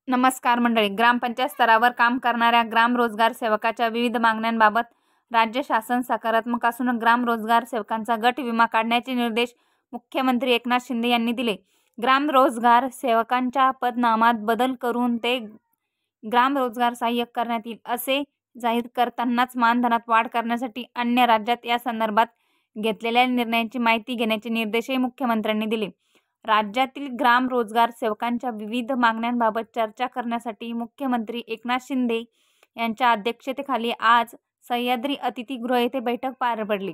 नमस्कार मंडळी. ग्रामपंचायत स्तरावर काम करणाऱ्या ग्राम रोजगार सेवकाच्या विविध मागण्यांबाबत राज्य शासन सकारात्मक असून ग्राम रोजगार सेवकांचा गट विमा काढण्याचे निर्देश मुख्यमंत्री एकनाथ शिंदे यांनी दिले. ग्राम रोजगार सेवकांच्या पदनामात बदल करून ते ग्राम रोजगार सहाय्यक करण्यात येईल असे जाहीर करतानाच मानधनात वाढ करण्यासाठी अन्य राज्यात या संदर्भात घेतलेल्या निर्णयांची माहिती घेण्याचे निर्देशही मुख्यमंत्र्यांनी दिले. राज्यातील ग्राम रोजगार सेवकांच्या विविध मागण्यांबाबत चर्चा करण्यासाठी मुख्यमंत्री एकनाथ शिंदे यांच्या अध्यक्षतेखाली आज सह्याद्री अतिथीगृह येथे बैठक पार पडली.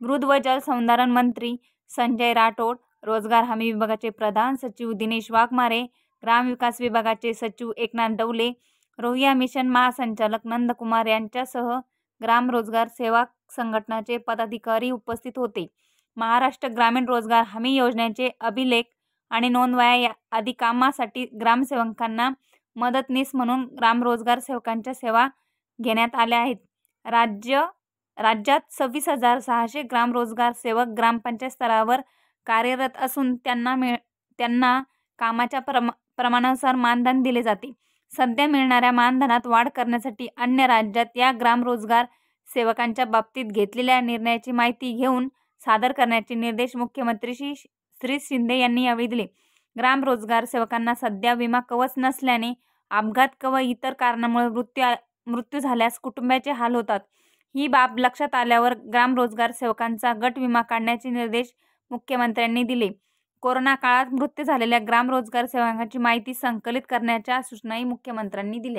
मृद व जलसंधारण मंत्री संजय राठोड, रोजगार हमी विभागाचे प्रधान सचिव दिनेश वाघमारे, ग्रामविकास विभागाचे सचिव एकनाथ डवले, रोहिया मिशन महासंचालक नंदकुमार यांच्यासह ग्राम रोजगार सेवक संघटनाचे पदाधिकारी उपस्थित होते. महाराष्ट्र ग्रामीण रोजगार हमी योजनेचे अभिलेख आणि नोंदवह्या आदी कामासाठी ग्रामसेवकांना मदतनीस म्हणून ग्राम रोजगार सेवकांच्या सेवा घेण्यात आल्या आहेत. राज्यात 26,600 ग्राम रोजगार सेवक ग्रामपंचायत स्तरावर कार्यरत असून त्यांना कामाच्या प्रमाणानुसार मानधन दिले जाते. सध्या मिळणाऱ्या मानधनात वाढ करण्यासाठी अन्य राज्यात या ग्राम रोजगार सेवकांच्या बाबतीत घेतलेल्या निर्णयाची माहिती घेऊन सादर करण्याचे निर्देश मुख्यमंत्री श्री शिंदे यांनी यावेळी दिले. ग्राम रोजगार सेवकांना सध्या विमा कवच नसल्याने अपघात व इतर कारणामुळे मृत्यू झाल्यास कुटुंबाचे हाल होतात. ही बाब लक्षात आल्यावर ग्राम रोजगार सेवकांचा गट विमा काढण्याचे निर्देश मुख्यमंत्र्यांनी दिले. कोरोना काळात मृत्यू झालेल्या ग्राम रोजगार सेवकांची माहिती संकलित करण्याच्या सूचनाही मुख्यमंत्र्यांनी दिल्या.